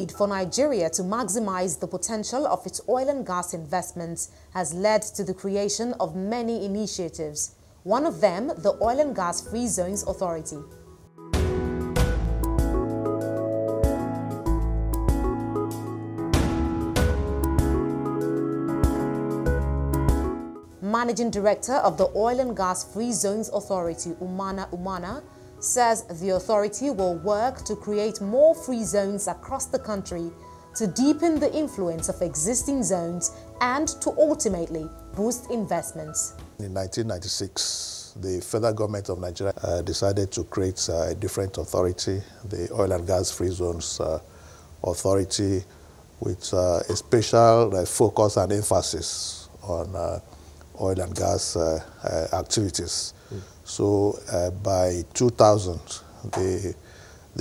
need for Nigeria to maximize the potential of its oil and gas investments has led to the creation of many initiatives. One of them, the Oil and Gas Free Zones Authority. Managing Director of the Oil and Gas Free Zones Authority, Umana, says the authority will work to create more free zones across the country to deepen the influence of existing zones and to ultimately boost investments. In 1996, the federal government of Nigeria decided to create a different authority, the Oil and Gas Free Zones Authority, with a special focus and emphasis on oil and gas activities. So by 2000, the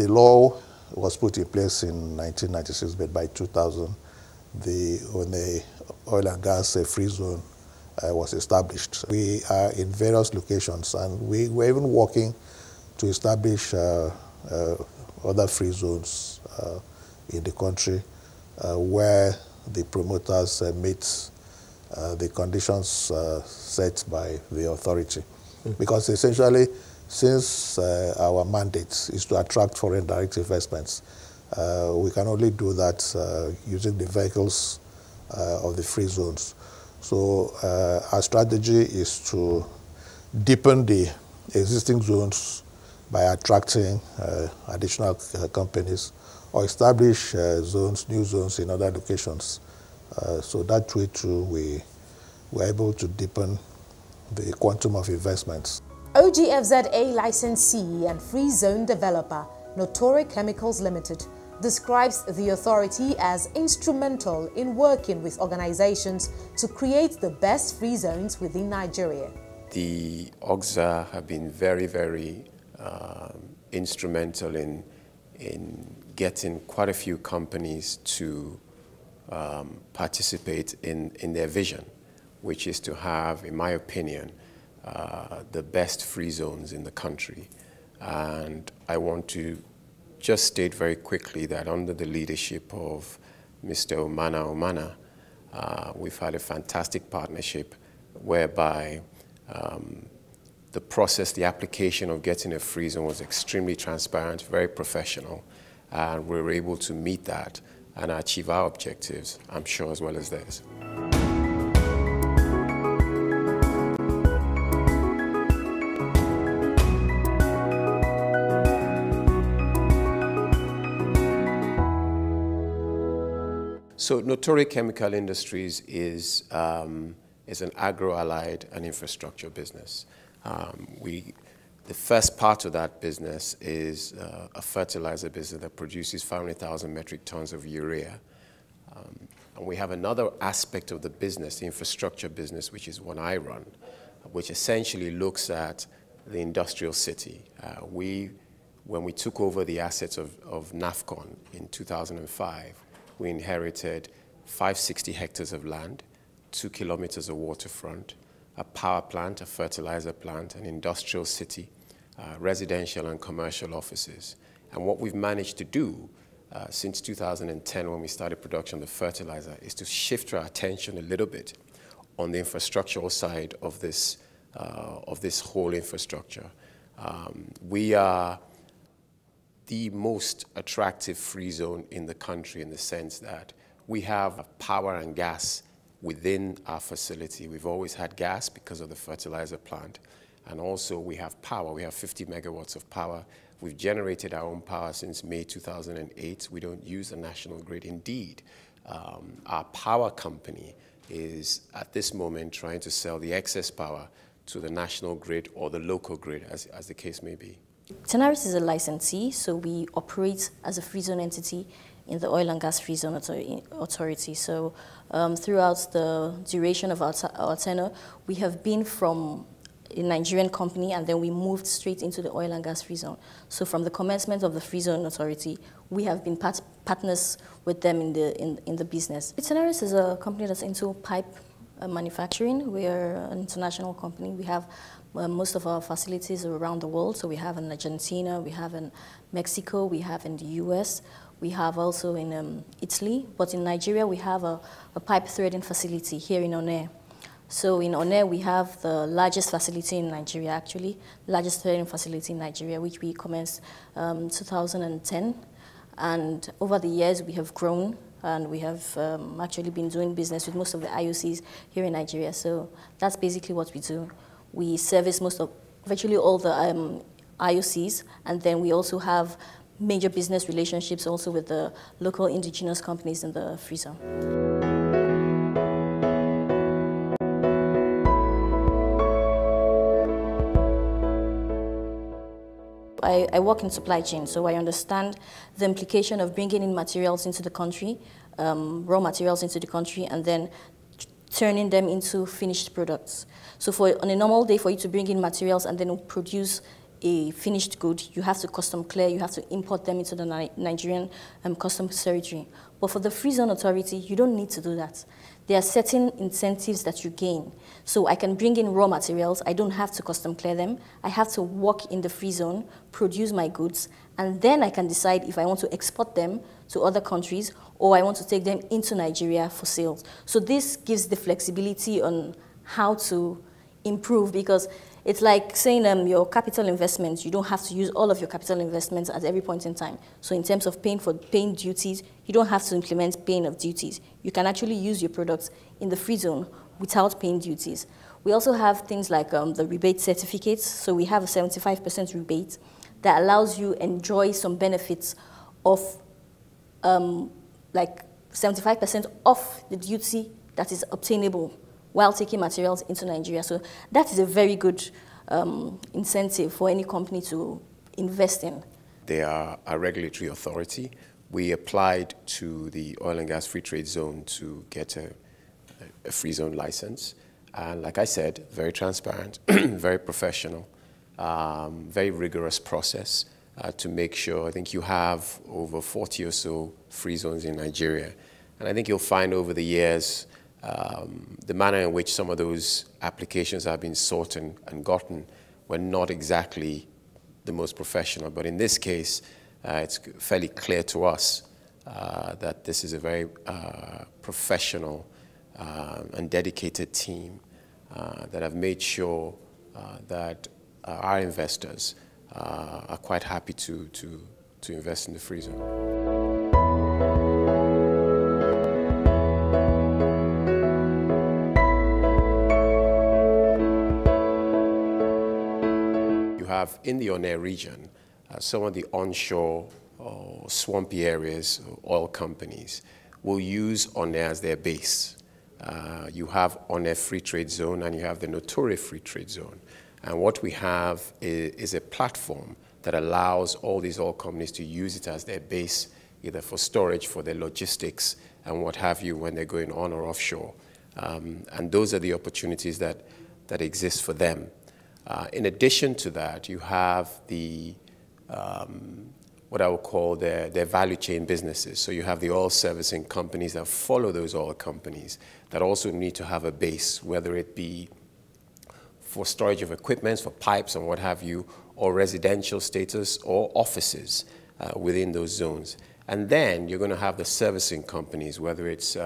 law was put in place in 1996, but by 2000, when the oil and gas free zone was established. We are in various locations, and we were even working to establish other free zones in the country where the promoters meet the conditions set by the authority. Because essentially, since our mandate is to attract foreign direct investments, we can only do that using the vehicles of the free zones. So our strategy is to deepen the existing zones by attracting additional companies or establish zones, new zones in other locations. So that way too, we were able to deepen the quantum of investments. OGFZA licensee and free zone developer, Notori Chemicals Limited, describes the authority as instrumental in working with organizations to create the best free zones within Nigeria. The OGFZA have been very, very instrumental in getting quite a few companies to participate in their vision, which is to have, in my opinion, the best free zones in the country. And I want to just state very quickly that under the leadership of Mr. Umana, we've had a fantastic partnership whereby the process, the application of getting a free zone was extremely transparent, very professional, and we were able to meet that and achieve our objectives, I'm sure, as well as theirs. So Notori Chemical Industries is an agro-allied and infrastructure business. The first part of that business is a fertilizer business that produces 500,000 metric tons of urea. And we have another aspect of the business, the infrastructure business, which is one I run, which essentially looks at the industrial city. When we took over the assets of NAFCON in 2005, we inherited 560 hectares of land, 2 kilometers of waterfront, a power plant, a fertilizer plant, an industrial city, residential and commercial offices. And what we've managed to do since 2010, when we started production of the fertilizer, is to shift our attention a little bit on the infrastructural side of this whole infrastructure. We are the most attractive free zone in the country in the sense that we have power and gas within our facility. We've always had gas because of the fertilizer plant. And also we have power. We have 50 megawatts of power. We've generated our own power since May 2008. We don't use the national grid. Indeed, our power company is at this moment trying to sell the excess power to the national grid or the local grid, as the case may be. Tenaris is a licensee, so we operate as a free zone entity in the Oil and Gas Free Zone Authority. So throughout the duration of our tenure, we have been from a Nigerian company and then we moved straight into the Oil and Gas Free Zone. So from the commencement of the Free Zone Authority, we have been partners with them in the business. Tenaris is a company that's into pipe manufacturing. We are an international company. We have most of our facilities are around the world. So we have in Argentina, we have in Mexico, we have in the US, we have also in Italy, but in Nigeria we have a pipe threading facility here in Onne. So in Onne we have the largest facility in Nigeria, actually, largest threading facility in Nigeria, which we commenced 2010. And over the years we have grown, and we have actually been doing business with most of the IOCs here in Nigeria. So that's basically what we do. We service virtually all the IOCs, and then we also have major business relationships also with the local indigenous companies in the free zone. I work in supply chain, so I understand the implication of bringing in materials into the country, raw materials into the country, and then turning them into finished products. So on a normal day, for you to bring in materials and then produce a finished good, you have to custom clear, you have to import them into the Nigerian customs territory. But for the Free Zone Authority, you don't need to do that. There are certain incentives that you gain. So I can bring in raw materials, I don't have to custom clear them, I have to work in the free zone, produce my goods, and then I can decide if I want to export them to other countries or I want to take them into Nigeria for sales. So this gives the flexibility on how to improve, because it's like saying your capital investments, you don't have to use all of your capital investments at every point in time. So in terms of paying duties, you don't have to implement paying of duties. You can actually use your products in the free zone without paying duties. We also have things like the rebate certificates. So we have a 75% rebate that allows you enjoy some benefits of like 75% off the duty that is obtainable while taking materials into Nigeria. So that is a very good incentive for any company to invest in. They are a regulatory authority. We applied to the oil and gas free trade zone to get a free zone license. And like I said, very transparent, very professional, very rigorous process to make sure. I think you have over 40 or so free zones in Nigeria. And I think you'll find over the years the manner in which some of those applications have been sought and gotten were not exactly the most professional. But in this case, it's fairly clear to us that this is a very professional and dedicated team that have made sure that our investors are quite happy to invest in the free zone. In the Onne region, some of the onshore or swampy areas, oil companies, will use Onne as their base. You have Onne Free Trade Zone and you have the Notori Free Trade Zone. And what we have is a platform that allows all these oil companies to use it as their base, either for storage, for their logistics, and what have you when they're going on or offshore. And those are the opportunities that exist for them. In addition to that, you have the what I would call their value chain businesses. So you have the oil servicing companies that follow those oil companies that also need to have a base, whether it be for storage of equipment, for pipes and what have you, or residential status or offices within those zones. And then you're going to have the servicing companies, whether it's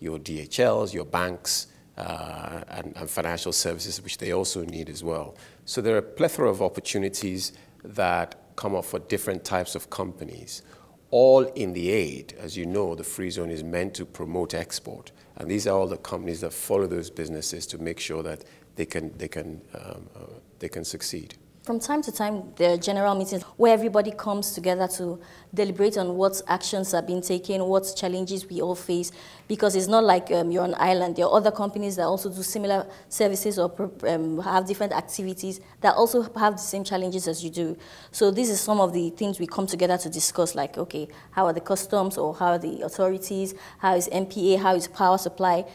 your DHLs, your banks, and financial services, which they also need as well. So there are a plethora of opportunities that come up for different types of companies, all in the aid. As you know, the free zone is meant to promote export. And these are all the companies that follow those businesses to make sure that they can succeed. From time to time, there are general meetings where everybody comes together to deliberate on what actions are being taken, what challenges we all face, because it's not like you're on an island. There are other companies that also do similar services or have different activities that also have the same challenges as you do. So this is some of the things we come together to discuss, like, okay, how are the customs or how are the authorities, how is MPA, how is power supply.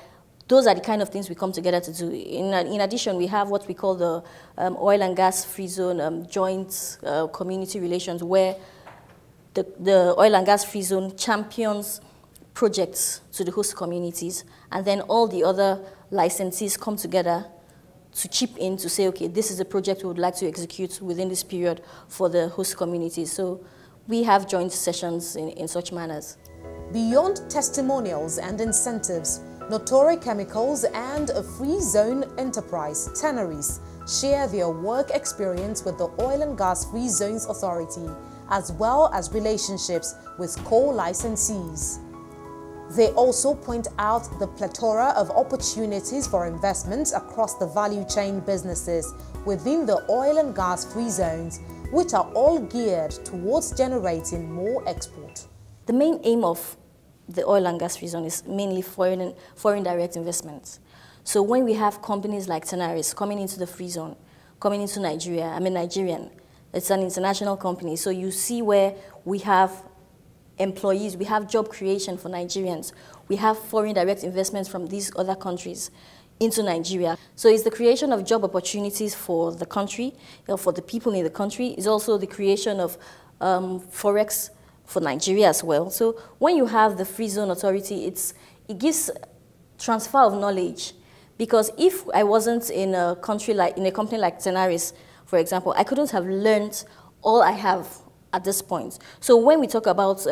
Those are the kind of things we come together to do. In addition, we have what we call the oil and gas free zone joint community relations, where the oil and gas free zone champions projects to the host communities, and then all the other licensees come together to chip in to say, okay, this is a project we would like to execute within this period for the host communities. So we have joint sessions in such manners. Beyond testimonials and incentives, Notori Chemicals and a free zone enterprise, Tenaris, share their work experience with the Oil and Gas Free Zones Authority, as well as relationships with co-licensees. They also point out the plethora of opportunities for investments across the value chain businesses within the oil and gas free zones, which are all geared towards generating more export. The main aim of the oil and gas free zone is mainly foreign direct investments. So when we have companies like Tenaris coming into the free zone, coming into Nigeria, I'm a Nigerian, it's an international company, so you see where we have employees, we have job creation for Nigerians, we have foreign direct investments from these other countries into Nigeria. So it's the creation of job opportunities for the country, for the people in the country. It's also the creation of forex for Nigeria as well. So when you have the Free Zone Authority, it gives transfer of knowledge. Because if I wasn't in a company like Tenaris, for example, I couldn't have learned all I have at this point. So when we talk about,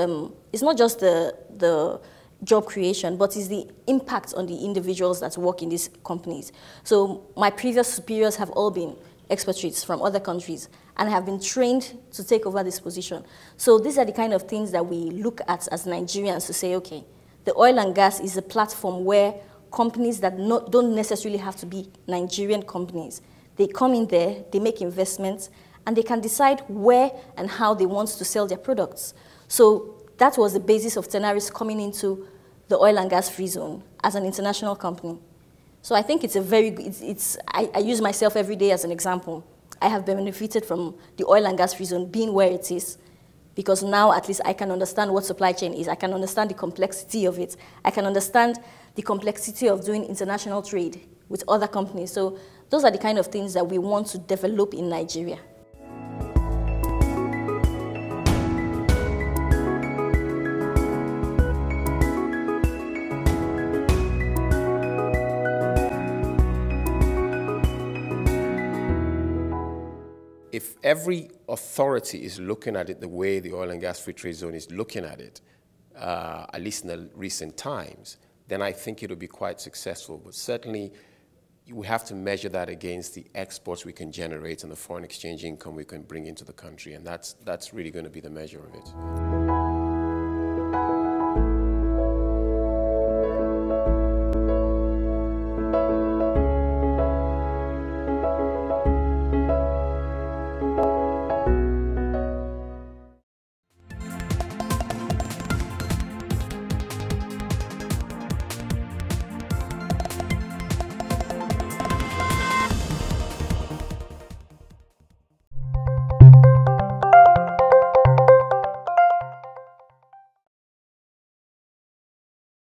it's not just the job creation, but it's the impact on the individuals that work in these companies. So my previous superiors have all been expatriates from other countries and have been trained to take over this position. So these are the kind of things that we look at as Nigerians to say, okay, the oil and gas is a platform where companies that don't necessarily have to be Nigerian companies, they come in there, they make investments, and they can decide where and how they want to sell their products. So that was the basis of Tenaris coming into the oil and gas free zone as an international company. So I think it's a very good, I use myself every day as an example. I have benefited from the oil and gas free zone being where it is, because now at least I can understand what supply chain is. I can understand the complexity of it. I can understand the complexity of doing international trade with other companies. So those are the kind of things that we want to develop in Nigeria. If every authority is looking at it the way the oil and gas free trade zone is looking at it, at least in the recent times, then I think it'll be quite successful. But certainly, we have to measure that against the exports we can generate and the foreign exchange income we can bring into the country, and that's really going to be the measure of it.